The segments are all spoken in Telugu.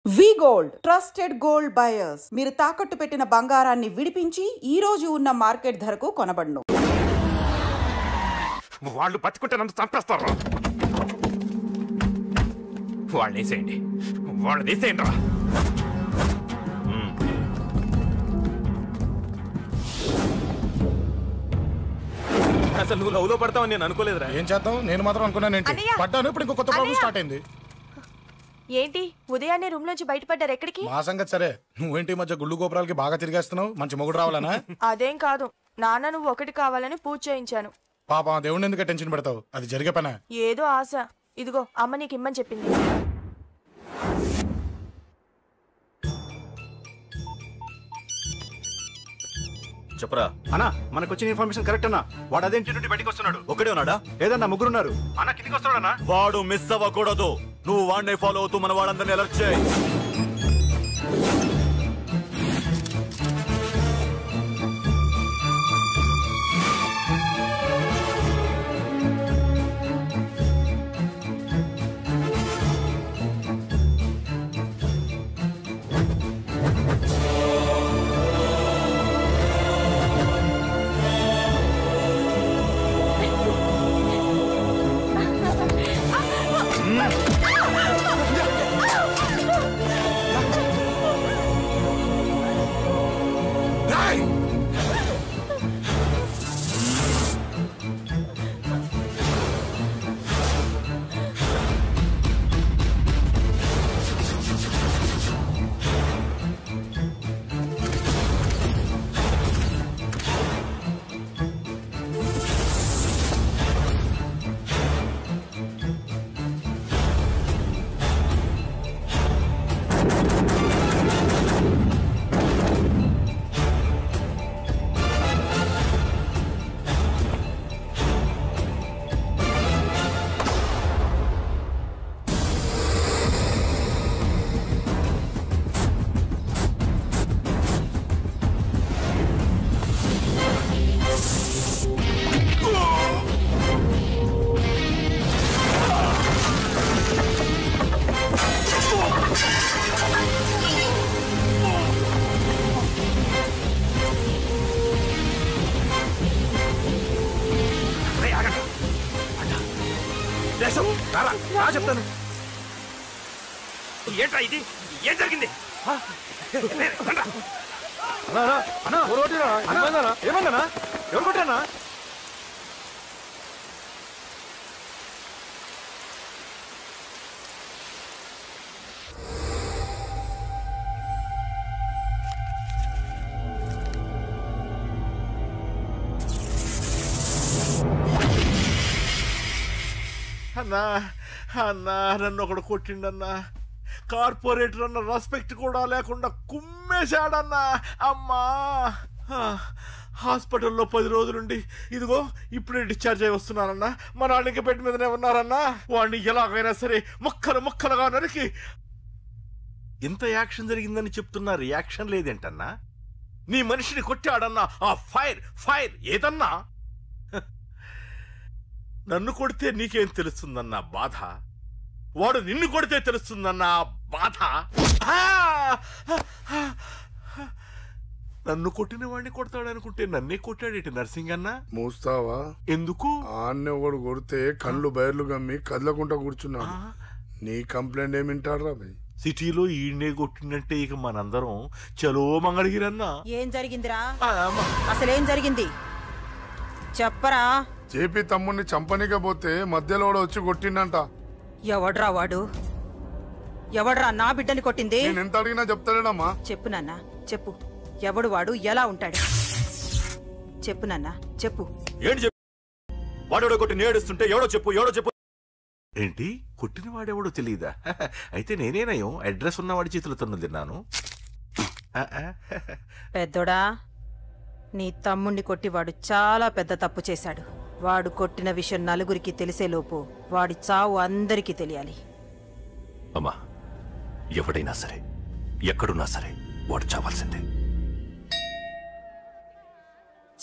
వి గోల్డ్ ట్రస్టెడ్ గోల్డ్ బయర్స్ మీరు తాకట్టు పెట్టిన బంగారాన్ని విడిపించి ఈ రోజు ఉన్న మార్కెట్ ధరకు కొనబడును. వాళ్ళు బతుకుంటే నన్ను చంపేస్తారు. వాళ్ళు వేసేయండి, వాళ్ళు వేసేయండి రా. అసలు నువ్వు లవ్ లో పడతావు నేను అనుకోలేదురా. ఏం చేద్దాం, నేను మాత్రం అనుకున్నాను ఏంటి పడ్డాను. ఇప్పుడు ఇంకో కొత్త ప్రాబ్లం స్టార్ట్ అయింది. ఏంటి ఉదయాన్నే రూమ్ నుంచి బయటపడ్డారు? ఎక్కడికి? మా సంగతి సరే, నువ్వేంటి మధ్య గుళ్ళు గోపురాలకి బాగా తిరిగేస్తున్నావు? మంచి మొగుడు రావాలనా? అదేం కాదు నాన్న, నువ్వు ఒకటి కావాలని పూజ చేయించాను. పాప దేవుడిని ఎందుకు టెన్షన్ పెడతావు? అది జరిగే పనా? ఏదో ఆశ. ఇదిగో అమ్మ నీకు ఇమ్మని చెప్పింది. చెప్పరా అన్నా, మనకు వచ్చిన ఇన్ఫర్మేషన్ కరెక్ట్ అన్నా. వాడు అదేంటి నుండి బయటకు వస్తున్నాడు. ఒకడే ఉన్నాడా? ఏదన్నా ముగ్గురున్నారు. అన్న కిందికి వస్తున్నాడన్నా. వాడు మిస్ అవ్వకూడదు. నువ్వు వాడిని ఫాలో అవుతూ మన వాళ్ళందరినీ అలర్ట్ చేయి. చెప్తాను. ఏంట్రా ఇది? ఏం జరిగింది? ఏమన్నా ఎవరు కొట్టానా? అన్నా అన్నా, నన్ను ఒకడు కొట్టిండన్నా. కార్పొరేటర్ అన్న రెస్పెక్ట్ కూడా లేకుండా కుమ్మేశాడన్నా. అమ్మా, హాస్పిటల్లో 10 రోజులుండి ఇదిగో ఇప్పుడే డిశ్చార్జ్ అయి వస్తున్నానన్నా. మా నాన్న ఇంకా బెడ్ మీదనే ఉన్నారన్నా. వాడిని ఎలాగైనా సరే ముక్కలు ముక్కలుగా నరికి. ఇంత యాక్షన్ జరిగిందని చెప్తున్నా, రియాక్షన్ లేదేంటన్నా? నీ మనిషిని కొట్టాడన్నా. ఆ ఫైర్ ఫైర్ ఏదన్నా? నన్ను కొడితే నీకేం తెలుస్తుందన్న బాధ, వాడు నిన్ను కొడితే తెలుస్తుందన్న బాధ. నన్ను కొట్టిన వాడిని కొడతాడనుకుంటే నన్నే కొట్టాడేటి నర్సింగన్న. మూస్తావా? ఎందుకు? ఆన్నే ఒకడు కొడితే కళ్ళు బయర్లు గమ్మి కదలకుండా కూర్చున్నాడు. నీ కంప్లైంట్ ఏమింటారా భయ్? సిటీలో ఈయనే కొట్టిందంటే ఇక మనందరం చలో మంగళగిరన్నా. ఏం జరిగిందిరా? అసలేం జరిగింది చెప్పరా? జేపీ తమ్ముడిని చంపనికపోతే మధ్యలో వచ్చి కొట్టిండంట. ఎవడ్రా వాడు? ఎవడ్రా నా బిడ్డని కొట్టింది? నేను ఎంత అడిగినా చెప్తాడేనమ్మా. చెప్పు నాన్న, చెప్పు. ఎవడు వాడు? ఎలా ఉంటాడు? చెప్పు నాన్న, చెప్పు. ఏంటి చెప్పు? వాడెవడో కొట్టి నేడుస్తుంటే ఎవడో చెప్పు, ఎవడో చెప్పు. ఏంటి కొట్టిన వాడెవడో తెలియదా? అయితే నేనేనయం అడ్రస్ ఉన్నవాడి చేతులు తన్ను తిన్నాను. పెద్దోడా, నీ తమ్ముణ్ణి కొట్టి వాడు చాలా పెద్ద తప్పు చేశాడు. వాడు కొట్టిన విషయం నలుగురికి తెలిసేలోపు వాడి చావు అందరికీ తెలియాలి. అమ్మా, ఎవడైనా సరే ఎక్కడున్నా సరే వాడు చావాల్సిందే.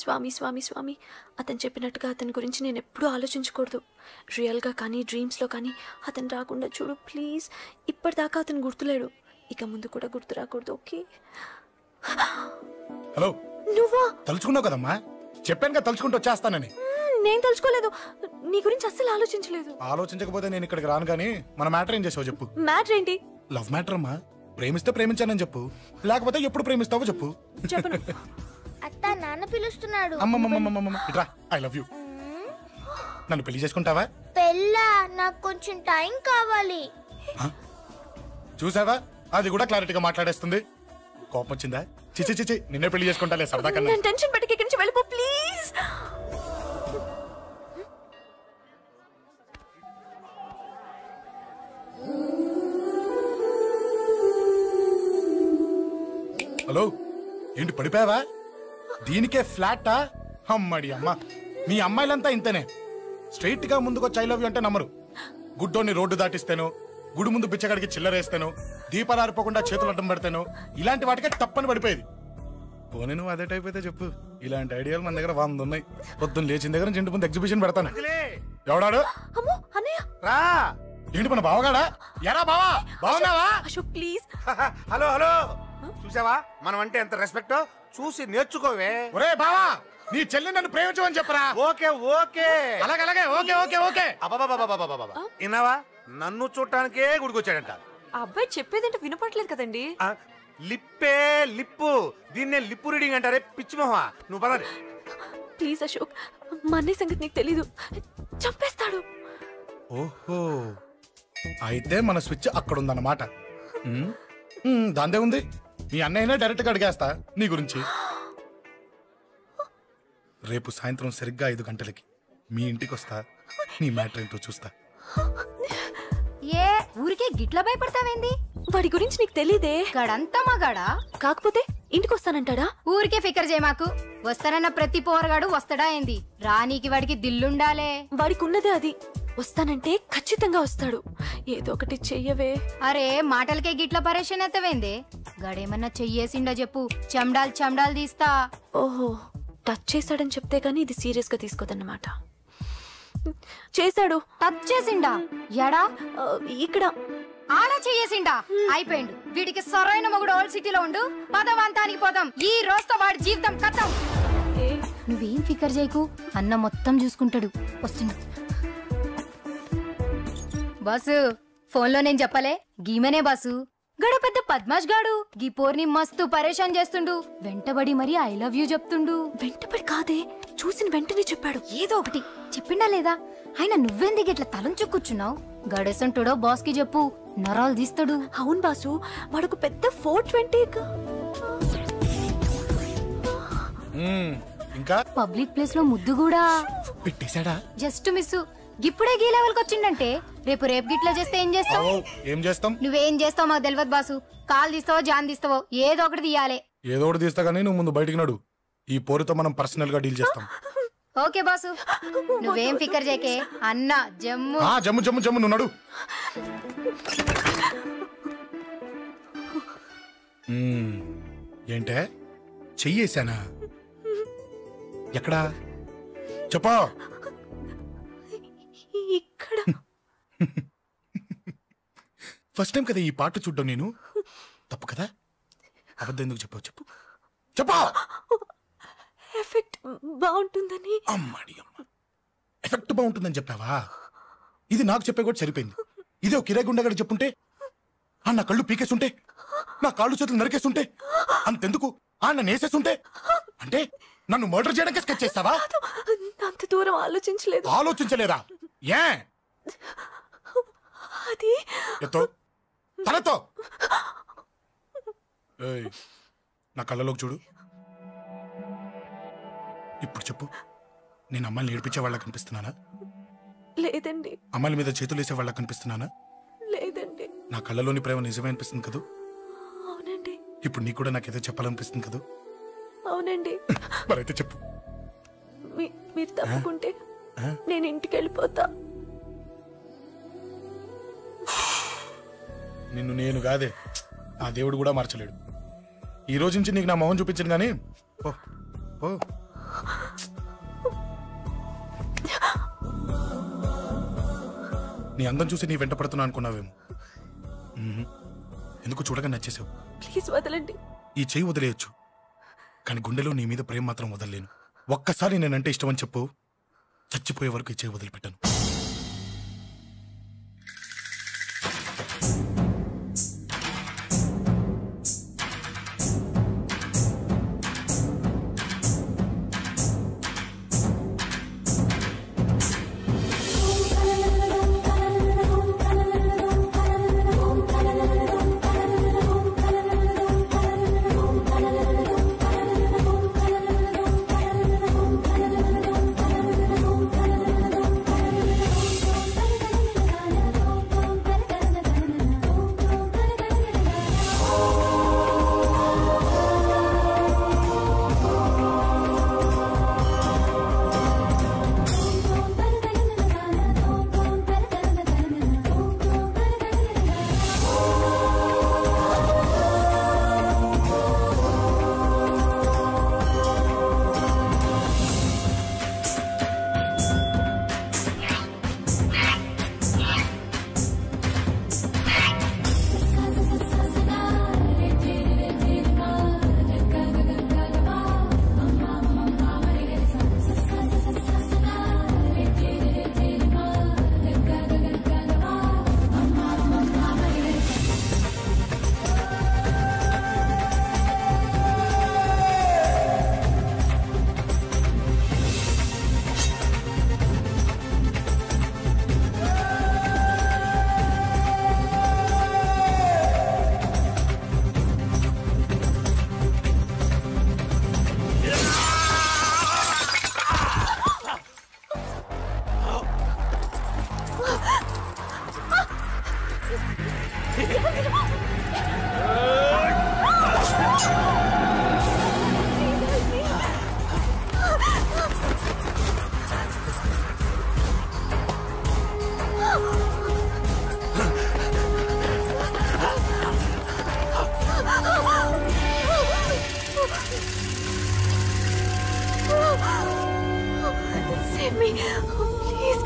స్వామి స్వామి స్వామి అతను చెప్పినట్టుగా అతని గురించి నేను ఎప్పుడూ ఆలోచించకూడదు. రియల్గా కానీ డ్రీమ్స్లో కానీ అతను రాకుండా చూడు ప్లీజ్. ఇప్పటిదాకా అతను గుర్తులేడు. ఇక ముందు కూడా గుర్తు రాకూడదు. ఓకే? హలో, నువ్వా? తలుచుకున్నావు కదమ్మా, చెప్పాను కదా తలుచుకుంటూ వచ్చేస్తానని. నేను తలుచుకోలేదు, నీ గురించి అస్సలు ఆలోచించలేదు. ఆలోచించకపోతే నేను ఇక్కడికి రాను. కానీ మన మ్యాటర్ ఏం చేసావు చెప్పు. మ్యాటర్ ఏంటి? లవ్ మ్యాటర్ అమ్మా. ప్రేమిస్తే ప్రేమించానని చెప్పు, లేకపోతే ఎప్పుడు ప్రేమిస్తావో చెప్పు. చెప్పను. అత్త, నాన్న పిలుస్తున్నాడు. అమ్మమ్మమ్మమ్మమ్మ ఇట్రా, ఐ లవ్ యూ. నన్ను పెళ్లి చేసుకుంటావా? పెళ్ళా? నాకు కొంచెం టైం కావాలి. చూసావా, అది కూడా క్లారిటీగా మాట్లాడేస్తుంది. కోపం వచ్చిందా? చిచి చిచి, నిన్నే పెళ్లి చేసుకుంటాలే సరదా కన్నా. నేను టెన్షన్ పెట్టి ఇక్కడి నుంచి వెళ్ళిపో ప్లీజ్. హలో, ఏంటి పడిపోయావా? దీనికే ఫ్లాటా? అమ్మడి అమ్మ, మీ అమ్మాయిలంతా ఇంతనే. స్ట్రైట్ గా ముందుకొచ్చి ఐ లవ్ యూ అంటే నమ్మరు. గుడ్డోని రోడ్డు దాటిస్తాను, గుడి ముందు బిచ్చగాడికి చిల్లరేస్తాను, దీపాలారిపోకుండా చేతులు అడ్డం పెడతాను, ఇలాంటి వాటికే తప్పని పడిపోయేది. పోనీ నువ్వు అదే టైప్ అయితే చెప్పు. ఇలాంటి ఐడియాలు మన దగ్గర 100 ఉన్నాయి. పొద్దున్న లేచిన దగ్గర ఇంటి ముందు ఎగ్జిబిషన్ పెడతాను. ఎవడాడు? అమ్మో అన్నయ్య. రా. ఏంటి మన బావగాడా? ఎరా బావా, బావున్నావా? అశోక్ ప్లీజ్. హలో హలో, చూసావా మనం అంటే ఎంత రెస్పెక్ట్? చూసి నేర్చుకోవే. ఒరే బావా, నీ చెల్లి నన్ను ప్రేమించమని చెప్పరా. ఓకే ఓకే, అలాగే ఓకే ఓకే ఓకే. విన్నావా, నన్ను చూడటానికే గుడికొచ్చాడంట. ఆ అబ్బాయి చెప్పేదంటే వినపడలేదు కదండి. లిప్పే లిప్పు, దీన్నే లిప్పు రీడింగ్ అంటారే పిచ్చి మొహ. నువ్వు పదండి ప్లీజ్ అశోక్, మా అన్నయ్య సంగతి నీకు తెలీదు, చంపేస్తాడు. ఓహో, అయితే మన స్విచ్ అక్కడ ఉందన్నమాట. దాందే ఉంది, మీ అన్నయ్యనే డైరెక్ట్ గా అడిగేస్తా నీ గురించి. రేపు సాయంత్రం సరిగ్గా 5 గంటలకి మీ ఇంటికి వస్తా, నీ మ్యాటర్ ఏంటో చూస్తా. ఏ ఊరికే గిట్ల భయపడతావేంది? వాడి గురించి నీకు తెలీదే. గడంతా మగాడా? కాకపోతే ఇంటికి వస్తానంటాడా? ఊరికే ఫికర్ చేయమాకు. వస్తానన్న ప్రతి పోరగాడు వస్తాడా ఏంది? రానీకి వాడికి దిల్లుండాలే. వాడికి ఉన్నదే అది. వస్తానంటే ఖచ్చితంగా వస్తాడు. ఏదో ఒకటి చెయ్యవే. అరే మాటలకే గిట్ల పరేషన్ ఎత్తవేంది? గడేమన్నా చెయ్యేసిండా చెప్పు, చెమ్డాల్ తీస్తా. ఓహో, టచ్ చేశాడని చెప్తే గానీ ఇది సీరియస్ గా తీసుకోదన్నమాట. చేశాడు. టచ్ చేసిండా? ఎడా? ఇక్కడ. ఆడా చెయ్యేసిండా? అయిపోయిండు. వీడికి సరైన మొగుడు ఓల్డ్ సిటీలో ఉండు. పదవంతానికి పోదాం. ఈ రోజుతో వాడి జీవితం కథం. నువ్వేం ఫికర్ చేయకు, అన్న మొత్తం చూసుకుంటాడు. వస్తుండు. బాసు, ఫోన్లో నేను చెప్పలే, గీమనే బాసు. గడ పెద్ద పద్మాష్ గాడు గీ పోర్ని మస్తు పరేషాన్ చేస్తుండు. వెంటబడి మరి ఐ లవ్ యూ చెప్తుండు. వెంటబడి కాదే, చూసిన వెంటనే చెప్పాడు. ఏదో ఒకటి చెప్పిండా లేదా? ఆయన నువ్వెందుకు ఇట్లా తలంచు కూర్చున్నావు? గడేసంటుడో బాస్ కి చెప్పు, నరాలు తీస్తాడు. అవును బాసు, వాడుకు పెద్ద 420. ఇంకా పబ్లిక్ ప్లేస్ లో ముద్దు కూడా పెట్టేశాడా? Just miss. ఇప్పుడే గీ లెవెల్ కి వచ్చిండంటే రేపు గిట్లా చేస్తే ఏం చేస్తావు? ఏం చేస్తాం? నువ్వేం చేస్తావు మాకు తెలియదు బాసు. కాల్ తీస్తావో జాన్ తీస్తావో ఏదో ఒకటి తీయాలి. ఏదో ఒకటి తీస్తా గానీ నువ్వు ముందు బయటికి నడు. ఈ పోరుతో మనం పర్సనల్ గా డీల్ చేస్తాం. ఓకే బాసు, నువ్వేం ఫికర్ చేకే. అన్న జమ్ము జమ్ము జమ్ము జమ్ము, నువ్వు నడు. ఏంటే చెయ్యేశానా? ఎక్కడా చెప్పా? ఇక్కడ. ఫస్ట్ టైం కదా ఈ పాట చూడ్డం నేను. తప్పు కదా? అబద్ధం ఎందుకు చెప్పావు చెప్పు. చెప్పా. ఎఫెక్ట్ బాగుంటుందని. అమ్మాడి అమ్మ, ఎఫెక్ట్ బాగుంటుందని చెప్పావా? ఇది నాకు చెప్పే కూడా సరిపోయింది. ఇదే ఒక కిరాయి గుండెగాడు చెప్పుంటే, నా కళ్ళు పీకేస్తుంటే, నా కాళ్ళు చేతులు నరికేస్తుంటే, అంతెందుకు నన్ను వేసేస్తుంటే, అంటే నన్ను మర్డర్ చేయడానికి స్కెచ్ చేస్తావా? అంత దూరం ఆలోచించలేదు. ఆలోచించలేదా? ఏ అది ఎత్తో తలతో. నా కళ్ళలోకి చూడు. ఇప్పుడు చెప్పు, నేను అమ్మాయిని ఏడిపించే వాళ్ళకి కనిపిస్తున్నానా? లేదండి. అమ్మాయిల మీద చేతులు వేసే వాళ్ళకి కనిపిస్తున్నానా? లేదండి. నా కళ్ళలోని ప్రేమ నిజమే అనిపిస్తుంది కదూ? అవునండి. ఇప్పుడు నీకు కూడా నాకేదో చెప్పాలనిపిస్తుంది కదూ? అవునండి. మరైతే చెప్పు. మీరు తప్పుకుంటే నేను ఇంటికి వెళ్ళిపోతా. నిన్ను నేను కాదే, ఆ దేవుడు కూడా మార్చలేడు. ఈ రోజు నుంచి నీకు నా మొహం చూపించను కానీ ఓ ఓ. నీ అందం చూసి నీ వెంట పడుతున్నా అనుకున్నావేమో. ఎందుకు చూడగా నచ్చేసావు. ప్లీజ్ వదలండి. ఈ చెయ్యి వదిలేయచ్చు, కానీ గుండెలో నీ మీద ప్రేమ మాత్రం వదలలేను. ఒక్కసారి నేనంటే ఇష్టమని చెప్పు, చచ్చిపోయే వరకు ఈ చెయ్యి వదిలిపెట్టాను. Save me, please.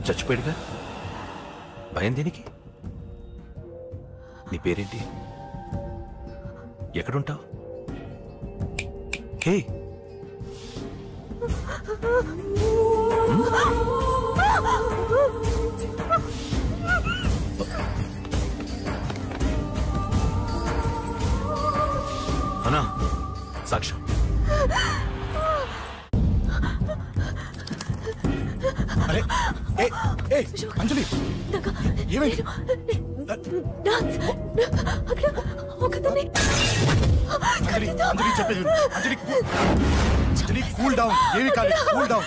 చచ్చిపోయాడుగా, భయం దేనికి? నీ పేరేంటి? ఎక్కడుంటావు? హే, అన్నా సాక్ష్యం. అరే అంజలి, ఏమైంది? అంజలి చెప్పేది విను. అంజలి కూల్ డౌన్. ఏమి కాలేదు, కూల్ డౌన్.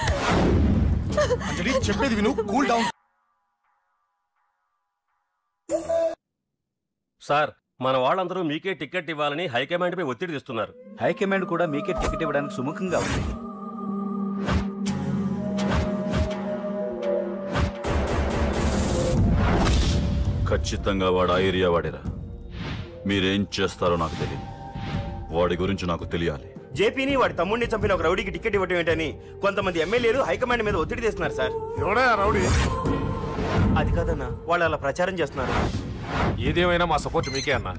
అంజలి చెప్పేది విను, కూల్ డౌన్. సార్, మన వాళ్ళందరూ మీకే టికెట్ ఇవ్వాలని హైకమాండ్ పై ఒత్తిడి తెస్తున్నారు. హైకమాండ్ కూడా మీకే టికెట్ ఇవ్వడానికి సుముఖంగా ఉంది. ఖచ్చితంగా వాడు ఆ ఏరియా వాడేరా. మీరేం చేస్తారో నాకు తెలియదు, వాడి గురించి నాకు తెలియాలి. జేపీని వాడి తమ్ముడిని చంపిన ఒక రౌడీకి టికెట్ ఇవ్వటం ఏంటని కొంతమంది ఎమ్మెల్యేలు హైకమాండ్ మీద ఒత్తిడి తెస్తున్నారు సార్. ఎవడా రౌడీ? అది కాదన్నా, వాళ్ళు అలా ప్రచారం చేస్తున్నారు. ఏదేమైనా మా సపోర్ట్ మీకే అన్నా.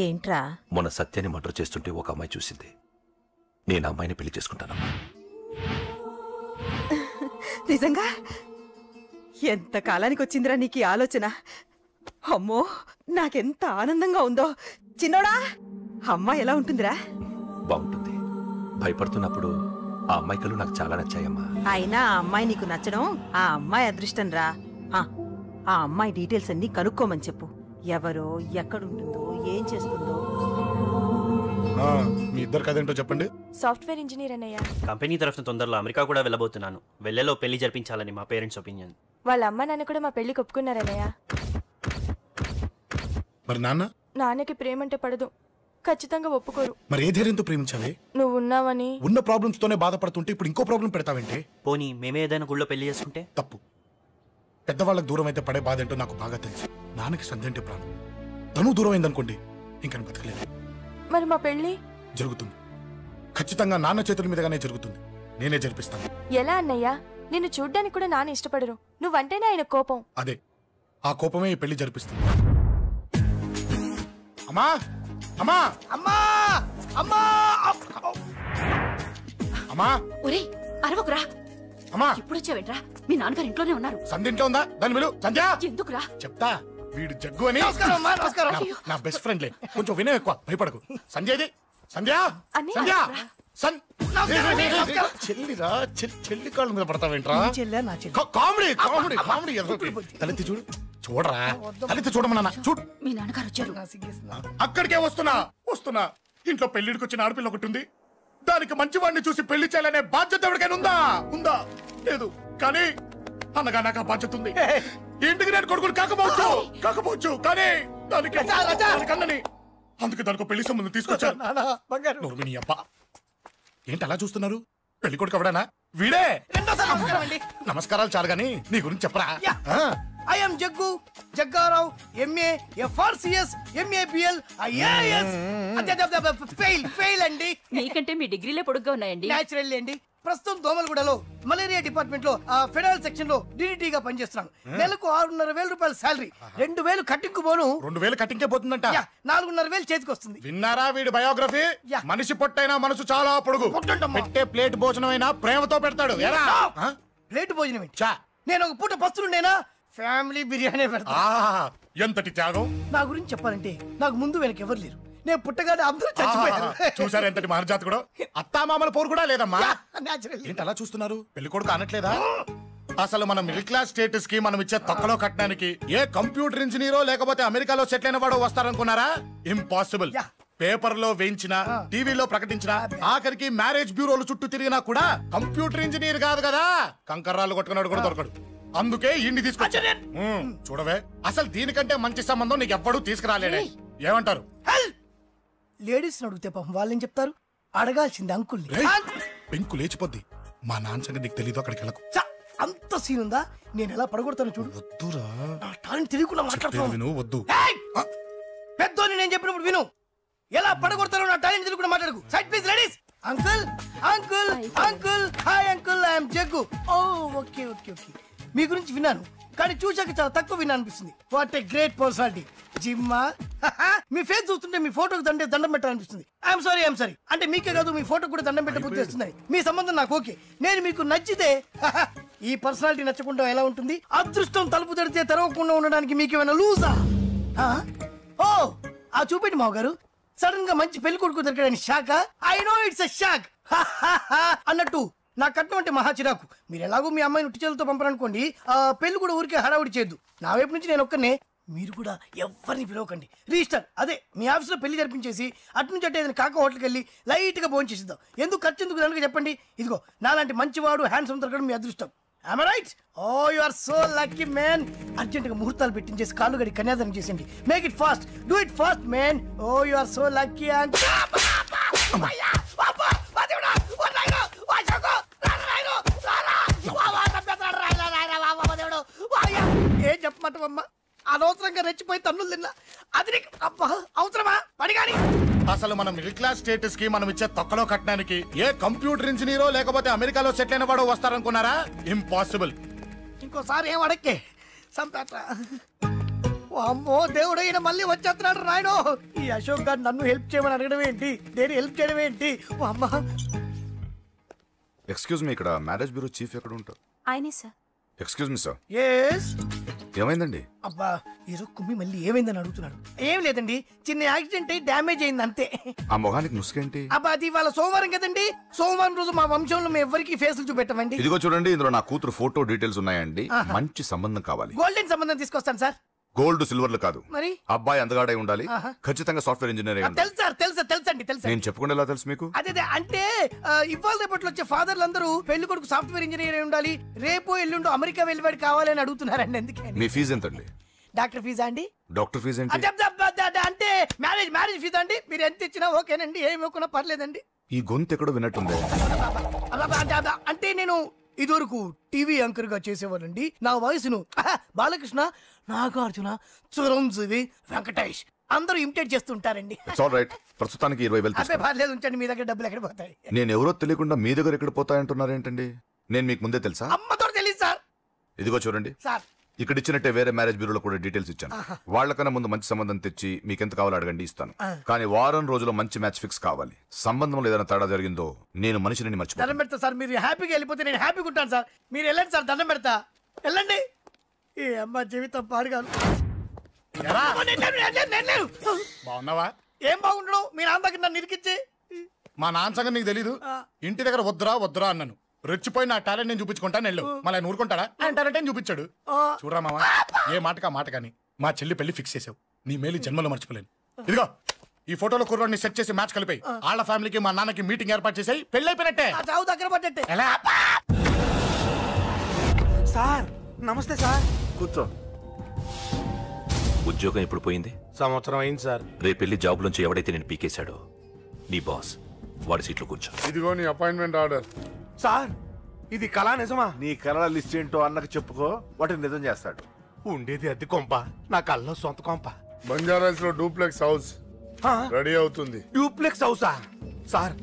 ఏంట్రా? మొన్న సత్యాన్ని మర్డర్ చేస్తుంటే ఒక అమ్మాయి చూసింది. నేను అమ్మాయిని పెళ్లి చేసుకుంటానమ్మా. నిజంగా? ఎంత కాలానికి వచ్చిందిరా నీకు ఈ ఆలోచన? అమ్మో, నాకెంత ఆనందంగా ఉందో. చిన్నోడా, అమ్మాయి ఎలా ఉంటుందిరా? బాగుంటుంది. భయపడుతున్నప్పుడు ఆ అమ్మాయి కళ్ళు నాకు చాలా నచ్చాయమ్మా. అయినా ఆ అమ్మాయి నీకు నచ్చడం ఆ అమ్మాయి అదృష్టం రా. ఆ అమ్మాయి డీటెయిల్స్ అన్ని కనుక్కోమని చెప్పు. ఎవరో, ఎక్కడుంటుందో, ఏం చేస్తుందో. మీ ఇద్దరు కదేంటో చెప్పండి. సాఫ్ట్వేర్ ఇంజనీర్ అన్నయ్య. కంపెనీ తరఫున తొందరలో అమెరికా కూడా వెళ్ళబోతున్నాను. వెళ్ళేలో పెళ్లి జరిపించాలని మా పేరెంట్స్ ఒపీనియన్. వాళ్ళ అమ్మ నాన్న కూడా మా పెళ్లికి ఒప్పుకున్నారన్నయ్య. మరి నాన్న? నాన్నకి ప్రేమంటే పడదు, ఖచ్చితంగా ఒప్పుకోరు. మరి ఏ ధైర్యంతో ప్రేమించాలి? నువ్వు ఉన్నావని. ఉన్న ప్రాబ్లమ్స్ తోనే బాధపడుతుంటే ఇప్పుడు ఇంకో ప్రాబ్లం పెడతావేంటి? పోనీ మేమే ఏదైనా గుళ్ళో పెళ్లి చేసుకుంటే? తప్పు. పెద్దవాళ్ళకి దూరం అయితే పడే బాధ ఏంటో నాకు బాగా తెలుసు. నాన్నకి సంధ్య అంటే ప్రాణం. తను దూరం అయిందనుకోండి ఇంకా బతకలేదు. మరి మా పెళ్లి జరుగుతుంది. ఖచ్చితంగా నాన్న చేతుల మీదగానే జరుగుతుంది. నేనే జరిపిస్తాను. ఎలా అన్నయ్యా? నిన్ను చూడ్డానికి కూడా నాన్న ఇష్టపడరు, నువ్వంటేనే ఆయన కోపం. అదే ఆ కోపమే ఈ పెళ్లి జరిపిస్తుంది. అమ్మా అమ్మా అమ్మా అమ్మా అమ్మా! ఒరేయ్ అరవకురా. అమ్మా ఇప్పుడు వచ్చావేంట్రా? మీ నాన్నగారు ఇంట్లోనే ఉన్నారు. సంధ్య ఇంట్లో ఉందా? దాని విలు. సంధ్య ఎందుకురా? చెప్తా. వీడు జగ్గు అని నమస్కారం అమ్మా. నమస్కారం. నా బెస్ట్ ఫ్రెండ్లే. కొంచెం వినయం ఎక్కువ, భయపడకు. సంధ్యది. సంధ్య సంధ్య చెల్లిరా. చెల్లి కాళ్ళ మీద పడతావేంట్రా? Comedy comedy comedy. తలెత్తి చూడు. చూడరా, తలెత్తి చూడమన్నా. చూడు. మీ నాన్నగారు వచ్చారు. అక్కడికే వస్తున్నా వస్తున్నా. ఇంట్లో పెళ్లిడికి వచ్చిన ఆడపిల్ల ఒకటి ఉంది. దానికి మంచివాడిని చూసి పెళ్లి చేయాలనే బాధ్యత ఎవరికైనా ఉందా? ఉందా? లేదు. కానీ అన్నగా నాకు ఆ బాధ్యత ఉంది. ఇంటికి నేను కొడుకుని కాకపోవచ్చు కానీ దానికి అన్నని. అందుకే దానికి పెళ్లి సంబంధం తీసుకొచ్చారు. నోర్మిని అబ్బా. ఏంటి అలా చూస్తున్నారు? పెళ్లి కొడుకు ఎవడానా? వీడే. నమస్కారాలు చాలు గాని నీ గురించి చెప్పరా. I'm Jaggu Jaggarao, MA FRCS, MABL, IAS. Fail అండి. మీకంటే మీ డిగ్రీలే పొడుగ్గా ఉన్నాయండి. న్యాచురల్ అండి. ప్రస్తుతం దోమలగూడలో మలేరియా డిపార్ట్మెంట్ లో ఫెడరల్ సెక్షన్ లో DDT గా పనిచేస్తున్నాను. నెలకు 6,500 రూపాయలు శాలరీ, 2,000 కట్టింగ్ పోను. 2,000 కట్టింగ్కే పోతుందంట. 4,500 చేతికి వస్తుంది. విన్నారా వీడి బయోగ్రఫీ? మనిషి పొట్టైనా మనసు చాలా పొడుగు. పెట్టే ప్లేట్ భోజనం అయినా ప్రేమతో పెడతాడు. ప్లేట్ భోజనం నేను ఒక పూట పస్తులుండేనా? ఫ్యామిలీ బిర్యానీ పెడతా. ఎంతటి త్యాగం! నా గురించి చెప్పాలంటే నాకు ముందు వెనక ఎవరు లేరు. నేను పుట్టగానే అందరూ చచ్చిపోయారు. చూసారు ఎంతటి మహర్జాత్ కూడా. అత్తామామల పోరు కూడా లేదమ్మా. ఏంటి అలా చూస్తున్నారు? పెళ్లి కొడుకు అనట్లేదా? అసలు మన మిడిల్ క్లాస్ స్టేటస్ కి మనం ఇచ్చే తక్కువలో కట్టడానికి ఏ కంప్యూటర్ ఇంజనీరో లేకపోతే అమెరికాలో సెటిల్ అయిన వాడు వస్తారనుకున్నారా? ఇంపాసిబుల్. పేపర్ లో వేయించిన, టీవీలో ప్రకటించిన, ఆఖరికి మ్యారేజ్ బ్యూరోలు చుట్టూ తిరిగినా కూడా కంప్యూటర్ ఇంజనీర్ కాదు కదా. కంకర్రాలు కొట్టుకున్నాడు కూడా దొరకడు. అందుకే ఇండి తీసుకొచ్చా. చూడవే, అసలు దీనికంటే మంచి సంబంధం నీకు ఎవ్వడూ తీసుకురాలేడే. ఏమంటారు? లేడీస్ అడిగితే పాపం వాళ్ళేం చెప్తారు? అడగాల్సింది అంకుల్. పెంకు లేచిపోద్ది. మా నాన్న సంగతి నీకు తెలీదు. అక్కడికి వెళ్ళకు. అంత సీన్ ఉందా? నేను ఎలా పడగొడతాను చూడు. వద్దురా. టాలెంట్ తెలియకుండా మాట్లాడుతున్నాను. వద్దు. పెద్దోని నేను చెప్పినప్పుడు విను. ఎలా పడగొడతారో నా టాలెంట్ తెలియకుండా మాట్లాడకు. Side please ladies. Uncle uncle uncle. Hi uncle, I'm Jaggu. Oh okay okay okay. మీ గురించి విన్నాను కానీ చూశాక చాలా తక్కువ విన్నా అనిపిస్తుంది. What a great personality. జిమ్మా, మీ ఫేస్ చూస్తుంటే మీ ఫోటోకి దండం పెట్టాలనిపిస్తుంది. I'm sorry. అంటే మీకే కాదు, మీ ఫోటో కూడా దండం పెట్టే బుద్ధి వస్తుంది. మీ సంబంధం నాకు ఓకే. నేను మీకు నచ్చితే ఈ పర్సనాలిటీ నచ్చకుండా ఎలా ఉంటుంది? అదృష్టం తలుపు తడితే తెరవకుండా ఉండడానికి మీకేమైనా లూజా? ఓ ఆ చూపెట్టి మావ గారు. సడన్ గా మంచి పెళ్లి కొడుకు దొరికాడని shock. I know it's a shock అన్నట్టు నా కట్నం అంటే మహా చిరాకు. మీరు ఎలాగో మీ అమ్మాయిని ఉట్టి చేతులతో పంపరనుకోండి, పెళ్లి కూడా ఊరికే హడావుడి చేయొద్దు. నా వైపు నుంచి నేను ఒక్కనే, మీరు కూడా ఎవరిని పిలవకండి. రిజిస్టర్ అదే మీ ఆఫీస్లో పెళ్లి జరిపించేసి అటు నుంచి అంటే ఏదైనా కాక హోటల్కి వెళ్ళి లైట్గా భోజనం చేసిద్దాం. ఎందుకు ఖర్చు ఎందుకు కనుక చెప్పండి. ఇదిగో నాలాంటి మంచివాడు హ్యాండ్సమ్ దొరకడం మీ అదృష్టం. Am I right? Oh, you are so lucky, man. అర్జెంటుగా ముహూర్తాలు పెట్టించేసి కాళ్ళు గడి కన్యాదానం చేసేయండి. Make it fast. Do it fast, man. Oh, you are so lucky. And ఏం చెప్పమంటావమ్మా? అనవసరంగా రెచ్చిపోయి తన్నులు తిన్నా. అది నీకు అబ్బా అవసరమా? పడిగాని అసలు మన మిడిల్ క్లాస్ స్టేటస్ కి మనం ఇచ్చే తొక్కలో కట్టడానికి ఏ కంప్యూటర్ ఇంజనీరో లేకపోతే అమెరికాలో సెటిల్ అయిన వాడు వస్తారనుకున్నారా? ఇంపాసిబుల్. ఇంకోసారి ఏం అడక్కే సంపేట. అమ్మో దేవుడు, ఈయన మళ్ళీ వచ్చేస్తున్నాడు రాయడు. ఈ అశోక్ గారు నన్ను హెల్ప్ చేయమని అడగడం ఏంటి? నేను హెల్ప్ చేయడం ఏంటి? అమ్మా. ఎక్స్క్యూజ్ మీ, ఇక్కడ మ్యారేజ్ బ్యూరో చీఫ్ ఎక్కడ ఉంటారు? ఆయనే sir. Excuse me sir. Yes. ఏమైందండి? అబ్బా ఈరోజు కుమ్మి మళ్ళీ ఏమైందని అడుగుతున్నాడు. ఏం లేదండి, చిన్న యాక్సిడెంట్ అయి డ్యామేజ్ అయింది అంతే. ఆ మొహానికి ముసుకేంటి? అబ్బా అది ఇవాళ సోమవారం కదండి. సోమవారం రోజు మా వంశంలో మేము ఎవరికి ఫేసులు చూపెట్టమండి. ఇదిగో చూడండి, ఇందులో నా కూతురు ఫోటో డీటెయిల్స్ ఉన్నాయండి. మంచి సంబంధం కావాలి. గోల్డెన్ సంబంధం తీసుకొస్తాను సార్. గోల్డ్ సిల్వర్లు కాదు. మరి అబ్బాయి అందగాడై ఉండాలి, ఖచ్చితంగా సాఫ్ట్వేర్ ఇంజనీర్ అయి ఉండాలి. తెలుసు సార్, తెలుసండి. నేను చెప్పకుండా ఎలా తెలుసు మీకు? అదే అంటే ఇవాళ రేపట్లో వచ్చే ఫాదర్లు అందరూ పెళ్లి కొడుకు సాఫ్ట్వేర్ ఇంజనీర్ అయి ఉండాలి, రేపు ఎల్లుండు అమెరికా వెళ్ళివాడు కావాలని అడుగుతున్నారండి. ఎందుకని? మీ ఫీజు ఎంతండి? డాక్టర్ ఫీజా అండి? డాక్టర్ ఫీజు ఏంటి? అంటే మ్యారేజ్ ఫీజా అండి. మీరు ఎంత ఇచ్చినా ఓకేనండి, ఏమి ఇవ్వకున్నా పర్లేదండి. ఈ గొంతు ఎక్కడో విన్నట్టుంది. అంటే నేను ఇదివరకు టీవీ యాంకర్ గా చేసేవాళ్ళండి. నా వయసును బాలకృష్ణ, నాగార్జున, చిరంజీవి, వెంకటేష్ అందరూ ఇమిటేట్ చేస్తుంటారండి. ప్రస్తుతానికి 20,000 అదే పర్లేదు, ఉంచండి. మీ దగ్గర డబ్బులు ఎక్కడ పోతాయి? నేను ఎవరో తెలియకుండా మీ దగ్గర ఎక్కడ పోతాయంటున్నారేంటండి? నేను మీకు ముందే తెలుసా? అమ్మతో తెలియదు సార్. ఇదిగో చూడండి సార్, ఇక్కడ ఇచ్చినట్టే వేరే మ్యారేజ్ బ్యూరోలో కూడా డీటెయిల్స్ ఇచ్చాను. వాళ్ళకన్నా ముందు మంచి సంబంధం తెచ్చి మీకు ఎంత కావాలో అడగండి, ఇస్తాను. కానీ వారం రోజుల్లో మంచి మ్యాచ్ ఫిక్స్ కావాలి. సంబంధంలో ఏదైనా తేడా జరిగిందో నేను మనిషిని మర్చిపోతాను. దండం పెడతా సార్. మీరు హ్యాపీగా వెళ్ళిపోతే నేను హ్యాపీగా ఉంటాను సార్. మీరు వెళ్ళండి సార్, దండం పెడతా. వెళ్ళండి. ఈ అమ్మ జీవితం పాడుగాను. బాగున్నావా? ఏం బాగుండడం? మీ నాన్న దగ్గర నన్ను ఇరికిచ్చి. మా నాన్న సంగతి నీకు తెలీదు. ఇంటి దగ్గర వద్దురా అన్నాను. రెచ్చిపోయి నా టాలెంట్ నేను చూపించుకుంటాను. వెళ్ళు. మళ్ళీ ఆయన ఊరుకుంటాడా? ఆయన టాలెంట్ అని చూపించాడు. చూడరా మావా, ఏ మాటకా మాట కానీ మా చెల్లి పెళ్లి ఫిక్స్ చేసావు. నీ మేలు జన్మలో మర్చిపోలేను. ఇదిగో ఈ ఫోటోలో కుర్రాడిని సెట్ చేసి మ్యాచ్ కలిపాయి. వాళ్ళ ఫ్యామిలీకి మా నాన్నకి మీటింగ్ ఏర్పాటు చేసాయి. పెళ్లి అయిపోయినట్టే. చావు దగ్గర పడ్డట్టే. ఎలా? సార్ నమస్తే సార్. కూర్చో. ఉద్యోగం ఎప్పుడు పోయింది? సంవత్సరం అయింది సార్. రేపెళ్ళి జాబ్ నుంచి ఎవడైతే నేను పీకేశాడో నీ బాస్, వాడి సీట్లో కూర్చో. ఇదిగో నీ అపాయింట్మెంట్ ఆర్డర్. సార్ ఇది కళా నిజమా? నీ కళల లిస్ట్ ఏంటో అన్నకు చెప్పుకో, వాటిని నిజం చేస్తాడు. ఉండేది అద్దె కొంప, నా కళ్ళలో సొంత కొంప. బంజారాస్ లో డూప్లెక్స్ హౌస్ రెడీ అవుతుంది. డూప్లెక్స్ హౌసా? సార్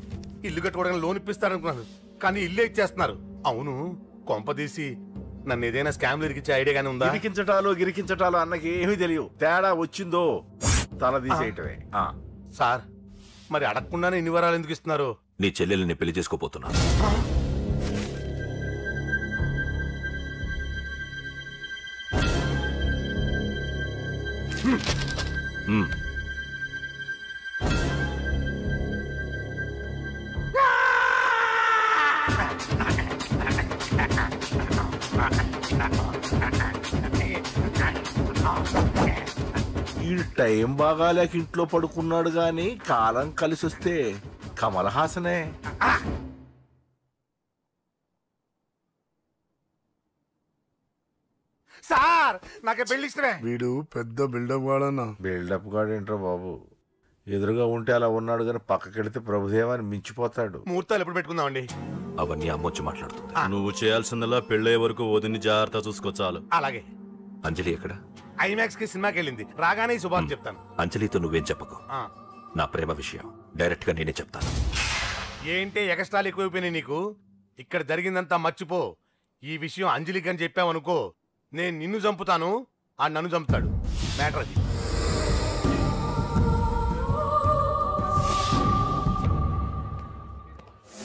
ఇల్లు కట్టుకోవడానికి లోన్ ఇప్పిస్తారనుకున్నాను, కానీ ఇల్లే ఇచ్చేస్తున్నారు. అవును, కొంప తీసి నన్ను ఏదైనా స్కామ్ ఇరికించే ఐడియా గానీ ఉందా? గిరికించటాలు అన్నకి ఏమీ తెలియదు. తేడా వచ్చిందో తల తీసేయటమే. సార్ మరి అడగకుండానే ఇన్ని వరాలు ఎందుకు ఇస్తున్నారు? నీ చెల్లెల్ని పెళ్లి చేసుకోపోతున్నా. ఈ టైం బాగాలేక ఇంట్లో పడుకున్నాడు గాని కాలం కలిసి వస్తే కమల్ హాసనే. సార్ నాకే పెళ్లి ఇష్టమే. వీడు పెద్ద బిల్డప్ వాడన్నా. బిల్డప్ గాడేంట్రా బాబు, ఎదురుగా ఉంటే అలా ఉన్నాడు గాని పక్కకెడితే ప్రభుదేవాన్ని మించిపోతాడు. ముహూర్తాలు ఎప్పుడు పెట్టుకుందామండి? అవన్నీ అమ్మొచ్చి మాట్లాడుతుంది. నువ్వు చేయాల్సిందలా పెళ్ళే వరకు వదిని జాగ్రత్త చూసుకో చాలు. అలాగే. అంజలి ఎక్కడ? ఐమాక్స్ కి సినిమాకి వెళ్ళింది, రాగానే శుభాన్ని చెప్తాను. అంజలితో నువ్వేం చెప్పకు. నా ప్రేమ విషయం డైరెక్ట్ గా నేనే చెప్తాను. ఏంటే ఎక్స్ట్రాలు ఎక్కువైపోయినాయి నీకు? ఇక్కడ జరిగిందంతా మర్చిపో. ఈ విషయం అంజలికి అని చెప్పావనుకో, నేను నిన్ను చంపుతాను, ఆ నన్ను చంపుతాడు. మ్యాటర్ అది.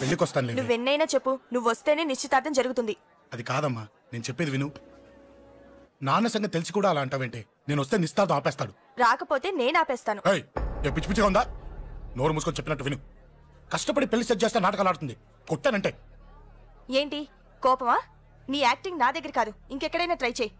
పెళ్లికొస్తాను. నువ్వెన్నైనా చెప్పు, నువ్వు వస్తేనే నిశ్చితార్థం జరుగుతుంది. అది కాదమ్మా, నేను చెప్పేది విను. నాన్న సంగతి తెలిసి కూడా అలా అంటావేంటే? నేను వస్తే నిస్తార్థం ఆపేస్తాడు. రాకపోతే నేను ఆపేస్తాను. పిచ్చి పిచ్చిగా ఉందా? నోరు మూసుకొని చెప్పినట్టు విను. కష్టపడి పెళ్లి సెట్ చేస్తే నాటకాలు ఆడుతుంది. కొట్టానంటే ఏంటి కోపమా? నీ యాక్టింగ్ నా దగ్గర కాదు, ఇంకెక్కడైనా ట్రై చేయి.